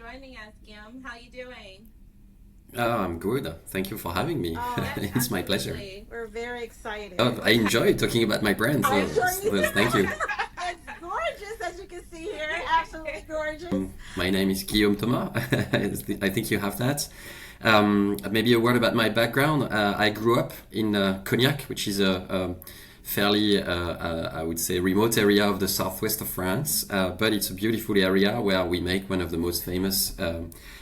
joining us, Guillaume. How you doing? I'm good. Thank you for having me. Oh, It's my pleasure. Absolutely. we're very excited. I enjoy talking about my brand, I'm so, sure you so thank you. It's gorgeous, as you can see here. Absolutely gorgeous. My name is Guillaume Thomas. I think you have that. Maybe a word about my background. I grew up in Cognac, which is a fairly, I would say, remote area of the southwest of France. But it's a beautiful area where we make one of the most famous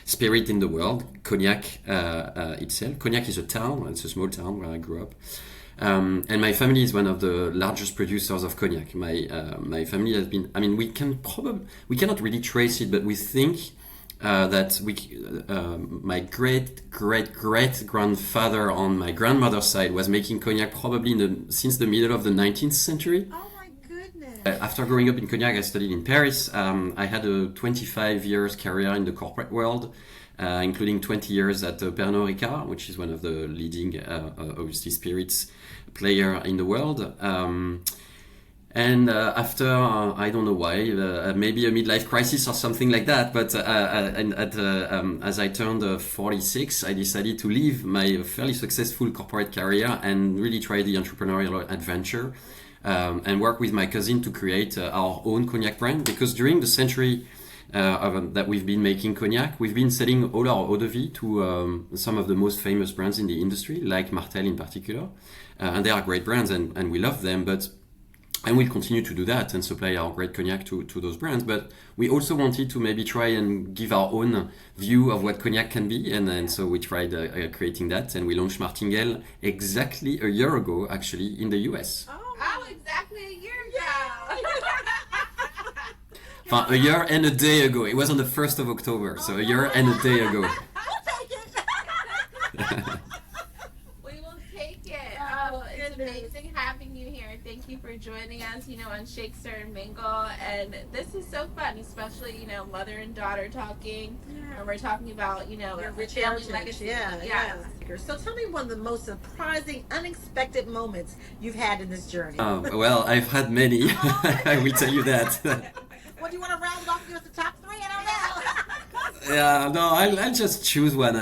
spirit in the world, Cognac itself. Cognac is a town. It's a small town where I grew up. And my family is one of the largest producers of cognac. My family has been. I mean, we cannot really trace it, but we think that my great grandfather on my grandmother's side was making cognac probably since the middle of the 19th century. Oh my goodness. After growing up in Cognac, I studied in Paris. I had a 25 years career in the corporate world, including 20 years at Pernod Ricard, which is one of the leading, obviously, spirits player in the world. And after, I don't know why, maybe a midlife crisis or something like that, but as I turned 46, I decided to leave my fairly successful corporate career and really try the entrepreneurial adventure and work with my cousin to create our own cognac brand. Because during the century that we've been making cognac, we've been selling all our eau de vie to some of the most famous brands in the industry, like Martel in particular. And they are great brands and we love them, and we'll continue to do that and supply our great cognac to those brands. But we also wanted to maybe try and give our own view of what cognac can be. And so we tried creating that, and we launched Martingale exactly a year ago, actually, in the US. Oh, exactly a year ago. A year and a day ago. It was on the 1st of October, so a year and a day ago. We'll take it. We will take it. Oh, it's amazing having you here. Thank you for joining us, on Shakespeare and Mingle. And this is so fun, especially, mother and daughter talking. And we're talking about, Your rich family heritage. legacy. Yeah. So tell me one of the most surprising, unexpected moments you've had in this journey. Well, I've had many. I will tell you that. What do you want to round it off? Give us the top three? I don't know. Yeah, no, I'll just choose one.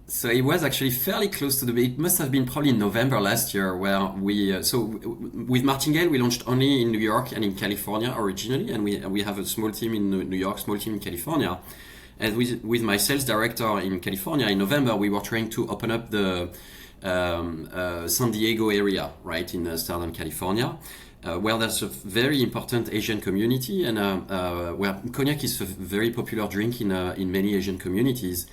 So it was actually fairly close to it must have been probably in November last year where with Martingale we launched only in New York and in California originally, and we have a small team in New York, small team in California. And with my sales director in California in November, we were trying to open up the San Diego area, right, in Southern California. Where there's a very important Asian community and where cognac is a very popular drink in many Asian communities.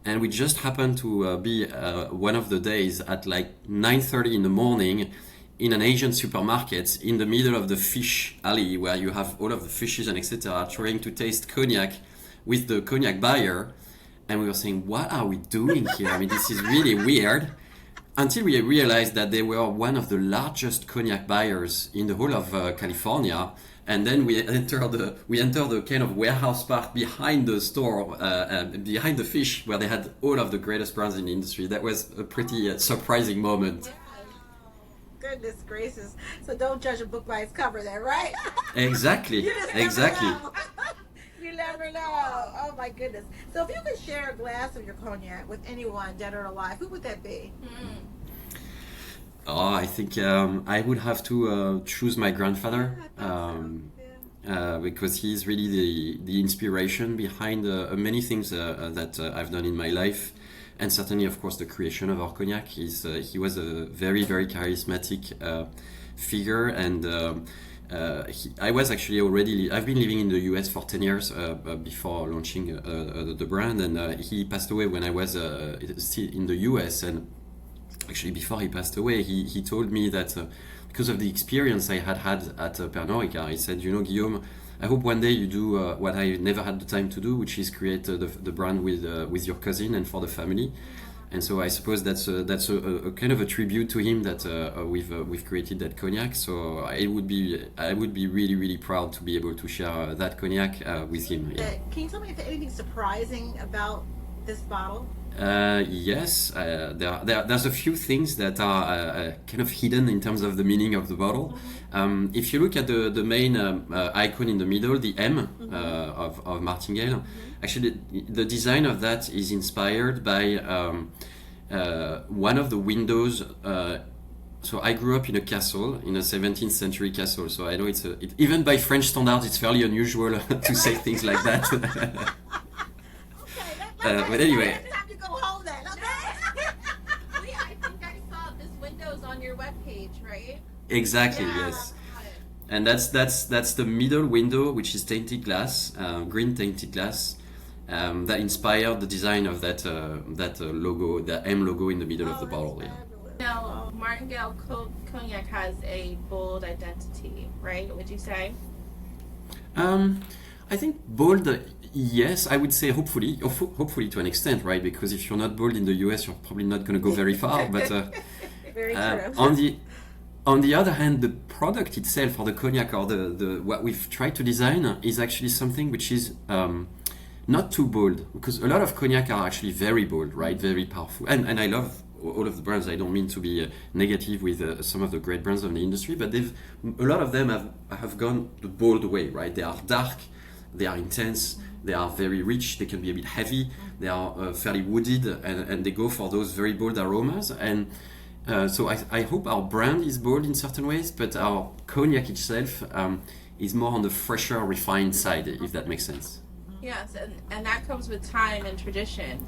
And we just happened to be one of the days at like 9:30 in the morning in an Asian supermarket in the middle of the fish alley where you have all of the fishes and etc. trying to taste cognac with the cognac buyer. And we were saying, what are we doing here? I mean, this is really weird. Until we realized that they were one of the largest cognac buyers in the whole of California. And then we entered the kind of warehouse part behind the store, behind the fish, where they had all of the greatest brands in the industry. That was a pretty surprising moment. Goodness gracious. So don't judge a book by its cover then, right? Exactly, You just exactly. never know. You never know. Oh my goodness. So if you could share a glass of your cognac with anyone, dead or alive, who would that be? Oh, I think I would have to choose my grandfather because he's really the inspiration behind many things that I've done in my life, and certainly, of course, the creation of our cognac. He was a very, very charismatic figure, and I was actually I've been living in the US for 10 years before launching the brand, and he passed away when I was still in the US. And actually, before he passed away, he told me that because of the experience I had at Pernod Ricard, he said, Guillaume, I hope one day you do what I never had the time to do, which is create the brand with your cousin and for the family. And so I suppose that's a kind of a tribute to him that we've created that cognac. So I would be really, really proud to be able to share that cognac with him. Yeah. Can you tell me if anything surprising about this bottle? Yes, there's a few things that are kind of hidden in terms of the meaning of the bottle. If you look at the main icon in the middle, the M of Martingale, actually the design of that is inspired by one of the windows. So I grew up in a castle, in a 17th century castle. So I know even by French standards, it's fairly unusual to say things like that. But anyway. On your webpage, right? Exactly, yes. And that's the middle window, which is tainted glass, green tainted glass, that inspired the design of that logo, the M logo in the middle of the bottle. Yeah. Now, Martingale Cognac has a bold identity, right? Would you say? I think bold, yes, I would say hopefully to an extent, right? Because if you're not bold in the US, you're probably not going to go very far. But very true. On the other hand, the product itself, or the cognac, or the what we've tried to design is actually something which is not too bold, because a lot of cognac are actually very bold, right? Very powerful, and I love all of the brands. I don't mean to be negative with some of the great brands of the industry, but a lot of them have gone the bold way, right? They are dark, they are intense, they are very rich, they can be a bit heavy, they are fairly wooded, and they go for those very bold aromas. And so I hope our brand is bold in certain ways, but our cognac itself is more on the fresher, refined side, if that makes sense. Yes, and that comes with time and tradition.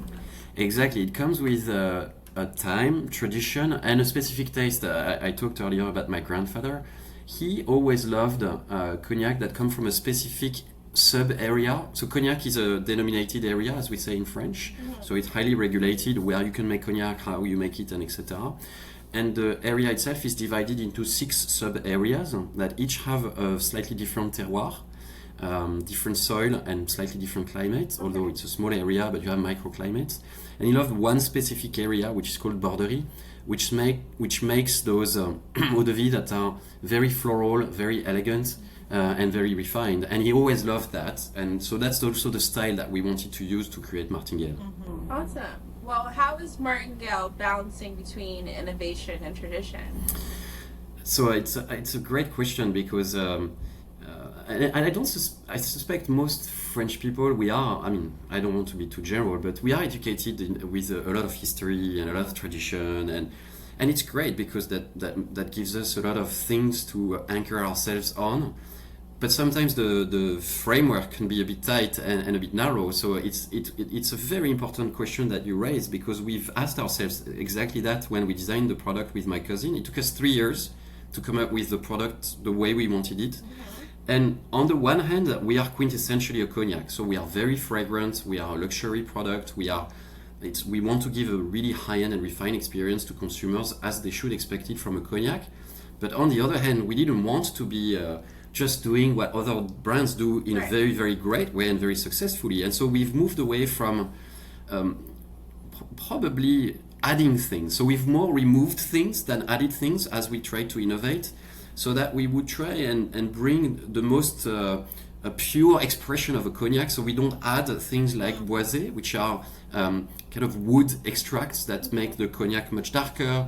Exactly, it comes with a time, tradition, and a specific taste. I talked earlier about my grandfather. He always loved cognac that come from a specific sub-area. So cognac is a denominated area, as we say in French. Mm-hmm. So it's highly regulated where you can make cognac, how you make it, and etc. And the area itself is divided into 6 sub-areas that each have a slightly different terroir, different soil, and slightly different climate. Okay. Although it's a small area, but you have microclimates. And he loved one specific area, which is called Borderie, which makes those eau de vie that are very floral, very elegant, and very refined. And he always loved that. And so that's also the style that we wanted to use to create Martingale. Mm-hmm. Awesome. Well, how is Martingale balancing between innovation and tradition? So it's a great question, because and I suspect most French people, we are, I mean, I don't want to be too general, but we are educated with a lot of history and a lot of tradition, and it's great because that gives us a lot of things to anchor ourselves on. But sometimes the framework can be a bit tight and a bit narrow. So it's a very important question that you raise, because we've asked ourselves exactly that when we designed the product with my cousin. It took us 3 years to come up with the product the way we wanted it. And on the one hand, we are quintessentially a cognac. So we are very fragrant, we are a luxury product, we want to give a really high-end and refined experience to consumers as they should expect it from a cognac. But on the other hand, we didn't want to be just doing what other brands do in a very, very great way and very successfully. And so we've moved away from probably adding things. So we've more removed things than added things as we try to innovate, so that we would try and bring the most pure expression of a cognac. So we don't add things like boisé, which are kind of wood extracts that make the cognac much darker.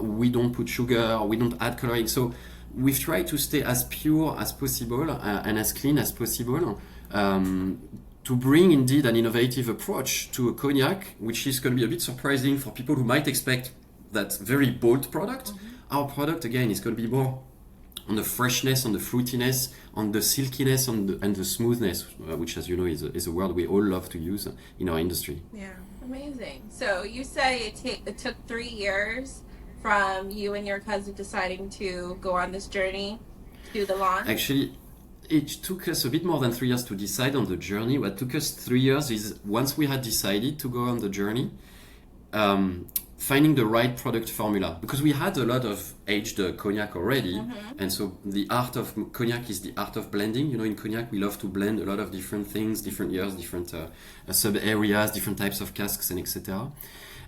We don't put sugar, we don't add coloring. So we've tried to stay as pure as possible and as clean as possible, to bring indeed an innovative approach to a cognac, which is going to be a bit surprising for people who might expect that very bold product. Mm-hmm. Our product, again, is going to be more on the freshness, on the fruitiness, on the silkiness, and the smoothness, which, as you know, is a word we all love to use in our industry. Yeah, amazing. So you say it took 3 years from you and your cousin deciding to go on this journey to the launch? Actually, it took us a bit more than 3 years to decide on the journey. What took us 3 years is, once we had decided to go on the journey, finding the right product formula, because we had a lot of aged cognac already. Mm-hmm. And so the art of cognac is the art of blending. You know, in cognac we love to blend a lot of different things, different years, different sub areas, different types of casks, and etc.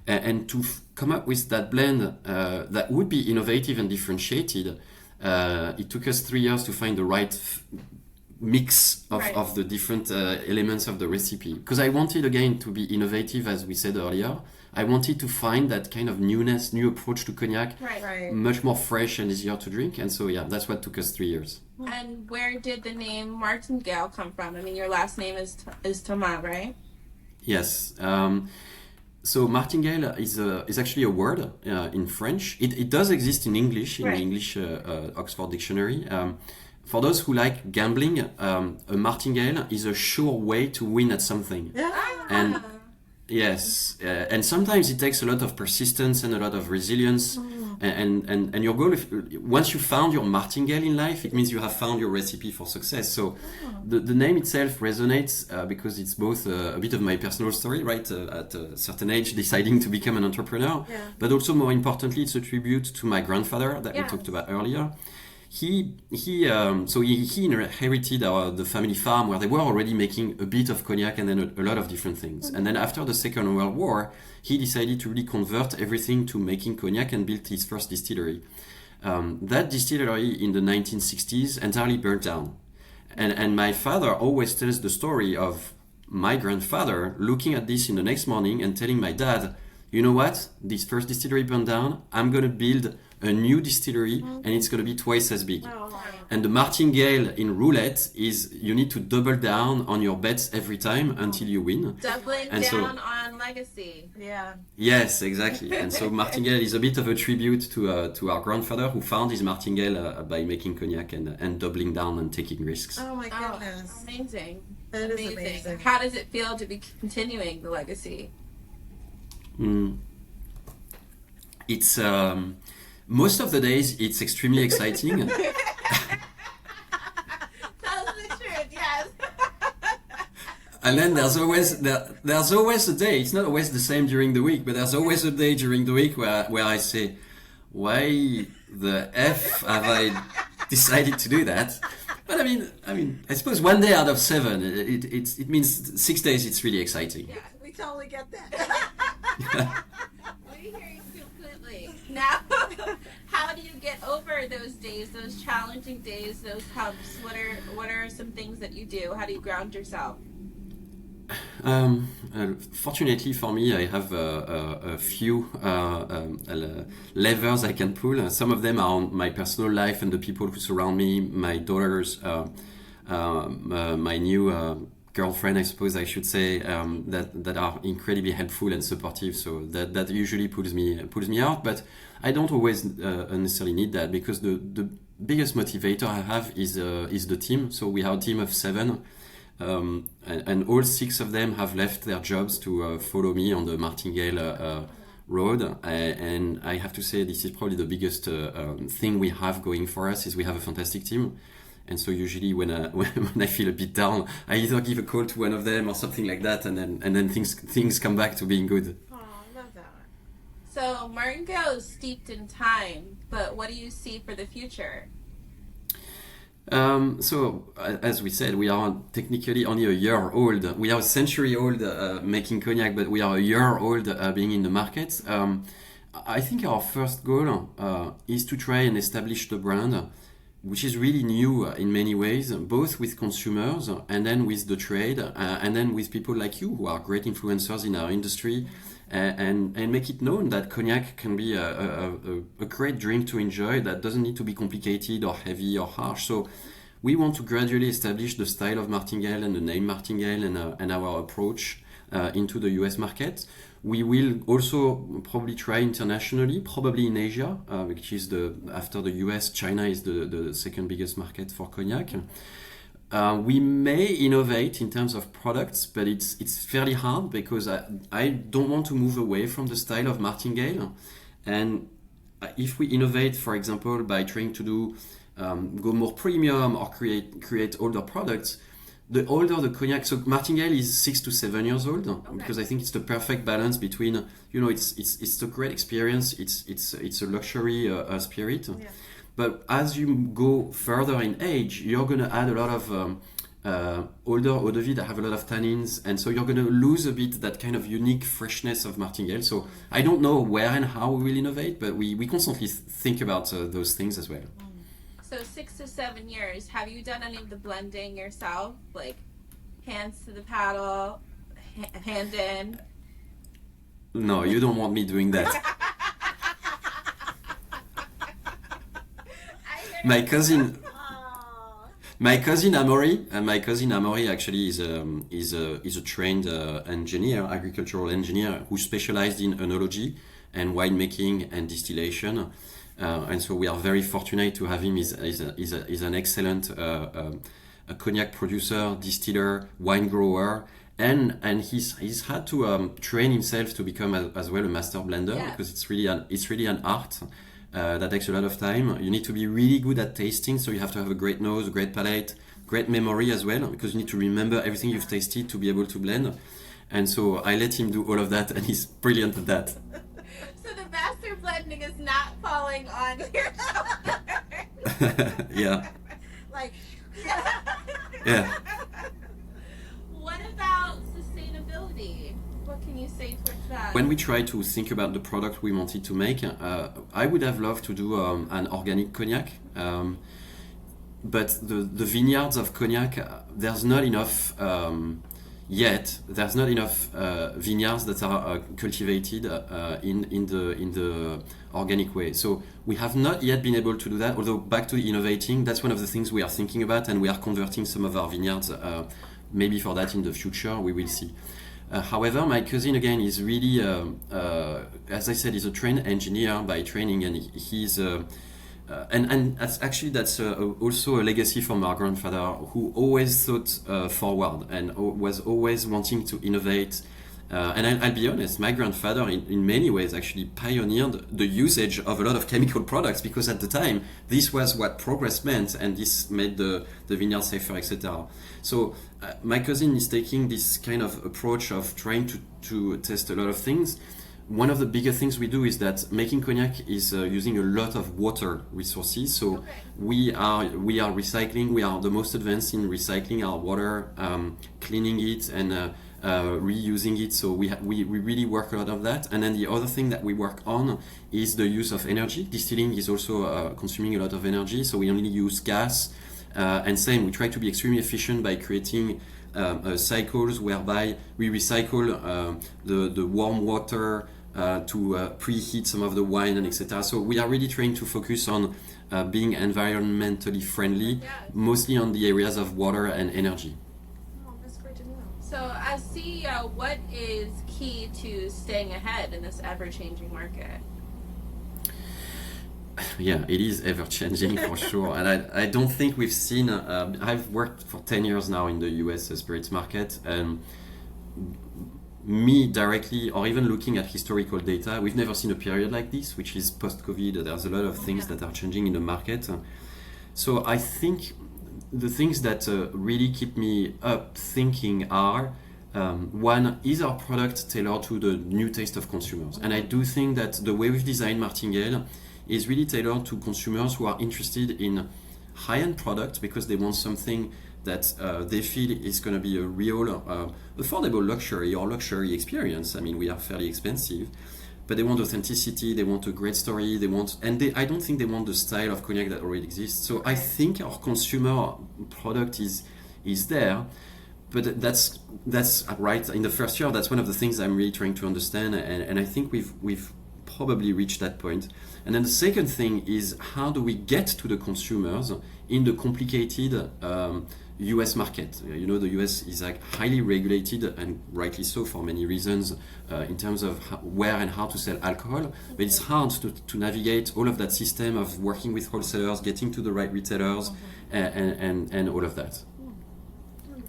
And to come up with that blend that would be innovative and differentiated, it took us 3 years to find the right mix Right. of the different elements of the recipe. Because I wanted, again, to be innovative, as we said earlier. I wanted to find that kind of newness, new approach to cognac, Right. Right. much more fresh and easier to drink. And so, yeah, that's what took us 3 years. And where did the name Martingale come from? I mean, your last name is Thomas, right? Yes. So martingale is actually a word in French. It does exist in English, in Right. the English Oxford Dictionary. For those who like gambling, a martingale is a sure way to win at something. Yeah. And yes, and sometimes it takes a lot of persistence and a lot of resilience. And your goal, once you found your martingale in life, it means you have found your recipe for success. So the name itself resonates because it's both a bit of my personal story, right? At a certain age, deciding to become an entrepreneur, Yeah. but also more importantly, it's a tribute to my grandfather that we Yes. talked about earlier. He inherited the family farm where they were already making a bit of cognac and then a lot of different things. And then after the Second World War, he decided to really convert everything to making cognac and built his first distillery. That distillery in the 1960s entirely burnt down. And my father always tells the story of my grandfather looking at this in the next morning and telling my dad, you know what, this first distillery burned down, I'm going to build a new distillery and it's going to be twice as big. Oh, And the martingale in roulette is you need to double down on your bets every time until you win. Doubling And so- down on legacy. yeah. Yes, exactly. And so martingale is a bit of a tribute to our grandfather who found his martingale by making cognac and doubling down and taking risks. Oh my Oh, goodness. amazing. That is amazing. How does it feel to be continuing the legacy? It's most of the days it's extremely exciting. Tell us the truth, yes. And then there's always a day. It's not always the same during the week, but there's always a day during the week where I say, "Why the f have I decided to do that?" But I mean, I suppose 1 day out of 7, it means 6 days. It's really exciting. Yeah, we totally get that. We hear you completely. Now, how do you get over those days, those challenging days, those humps? What are some things that you do? How do you ground yourself? Fortunately for me, I have a few levers I can pull. Some of them are on my personal life and the people who surround me, my daughters, my new girlfriend, I suppose I should say, that are incredibly helpful and supportive. So that usually pulls me out. But I don't always necessarily need that because the biggest motivator I have is the team. So we have a team of 7. And all 6 of them have left their jobs to follow me on the Martingale road. And I have to say this is probably the biggest thing we have going for us is we have a fantastic team. And so usually when I feel a bit down, I either give a call to one of them or something like that, and then things come back to being good. Oh, I love that. So Martingale is steeped in time, but what do you see for the future? So, as we said, we are technically only a year old. We are a century old making cognac, but we are a year old being in the market. I think our first goal is to try and establish the brand, which is really new in many ways, both with consumers and then with the trade, and then with people like you who are great influencers in our industry. And make it known that cognac can be a great drink to enjoy that doesn't need to be complicated or heavy or harsh. So we want to gradually establish the style of Martingale and the name Martingale and our approach into the US market. We will also probably try internationally, probably in Asia, which is after the US, China is the second biggest market for cognac. We may innovate in terms of products, but it's fairly hard because I don't want to move away from the style of Martingale. And if we innovate, for example, by trying to go more premium or create older products, the older the cognac, so Martingale is 6 to 7 years old because I think it's the perfect balance between, it's a great experience, it's a luxury spirit. Yeah. But as you go further in age, you're going to add a lot of older eau de vie that have a lot of tannins, and so you're going to lose a bit that kind of unique freshness of Martingale. So I don't know where and how we will innovate, but we constantly think about those things as well. So 6 to 7 years. Have you done any of the blending yourself? Like hands to the paddle, hand in? No, you don't want me doing that. My cousin Amaury, actually is a trained engineer, agricultural engineer who specialized in enology and winemaking and distillation, and so we are very fortunate to have him. He's an excellent a cognac producer, distiller, wine grower. And he's had to train himself to become as well a master blender, because it's really an art. That takes a lot of time. You need to be really good at tasting, so you have to have a great nose, a great palate, great memory as well, because you need to remember everything you've tasted to be able to blend. And so I let him do all of that, and he's brilliant at that. So the master blending is not falling on your shoulders. Yeah. Like. Yeah. What about sustainability? What can you say towards that? When we try to think about the product we wanted to make, I would have loved to do an organic cognac, but the vineyards of cognac, there's not enough yet. There's not enough vineyards that are cultivated in the organic way. So we have not yet been able to do that. Although back to innovating, that's one of the things we are thinking about, and we are converting some of our vineyards. Maybe for that in the future, we will see. However, my cousin again is really, as I said, he's a trained engineer by training, and he's and that's also a legacy from our grandfather, who always thought forward and was always wanting to innovate. And I'll be honest, my grandfather in many ways actually pioneered the usage of a lot of chemical products, because at the time this was what progress meant, and this made the vineyard safer, etc. So my cousin is taking this kind of approach of trying to test a lot of things. One of the bigger things we do is that making cognac is using a lot of water resources. So we are recycling. We are the most advanced in recycling our water, cleaning it, and reusing it. So we really work a lot of that. And then the other thing that we work on is the use of energy. Distilling is also consuming a lot of energy, so we only use gas. And same, we try to be extremely efficient by creating cycles whereby we recycle the warm water to preheat some of the wine, and etc. So we are really trying to focus on being environmentally friendly, mostly on the areas of water and energy. So as CEO, what is key to staying ahead in this ever-changing market? Yeah, it is ever-changing for sure. And I don't think we've seen... I've worked for 10 years now in the US spirits market, and me directly, or even looking at historical data, we've never seen a period like this, which is post-COVID. There's a lot of things that are changing in the market. So I think the things that really keep me up thinking are, one, is our product tailored to the new taste of consumers? And I do think that the way we've designed Martingale is really tailored to consumers who are interested in high-end products, because they want something that they feel is going to be a real affordable luxury or luxury experience. I mean, we are fairly expensive, but they want authenticity, they want a great story, I don't think they want the style of cognac that already exists. So I think our consumer product is there, but that's right. In the first year, that's one of the things I'm really trying to understand, and I think we've probably reached that point. And then the second thing is, how do we get to the consumers in the complicated US market? You know, the US is like highly regulated, and rightly so for many reasons, in terms of where and how to sell alcohol. But it's hard to navigate all of that system of working with wholesalers, getting to the right retailers, and all of that.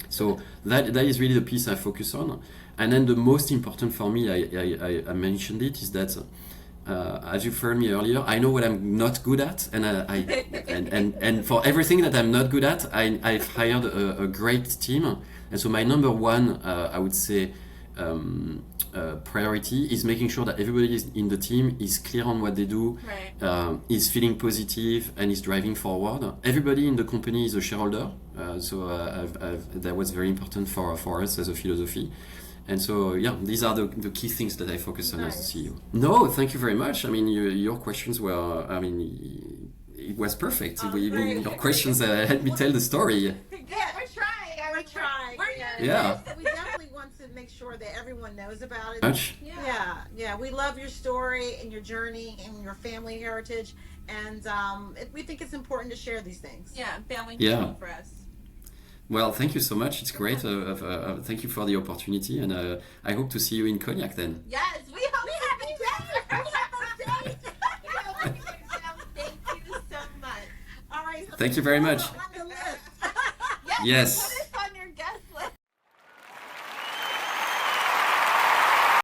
So that is really the piece I focus on. And then the most important for me, I mentioned it, is that as you've heard me earlier, I know what I'm not good at, and and for everything that I'm not good at, I've hired a great team. And so my number one, I would say, priority is making sure that everybody in the team is clear on what they do, is feeling positive, and is driving forward. Everybody in the company is a shareholder, so that was very important for us as a philosophy. And so, yeah, these are the key things that I focus on as a CEO. No, thank you very much. I mean, your questions were, it was perfect. Oh, great. Your questions helped me tell the story. Yeah, we're trying. We're trying. Yeah. We definitely want to make sure that everyone knows about it. Much. Yeah. We love your story and your journey and your family heritage, and we think it's important to share these things. Yeah, family Yeah. for us. Well, thank you so much. It's great. Thank you for the opportunity, and I hope to see you in Cognac then. Yes, we hope we have a date. Thank you so much. All right. Thank you very much. On the list. Yes.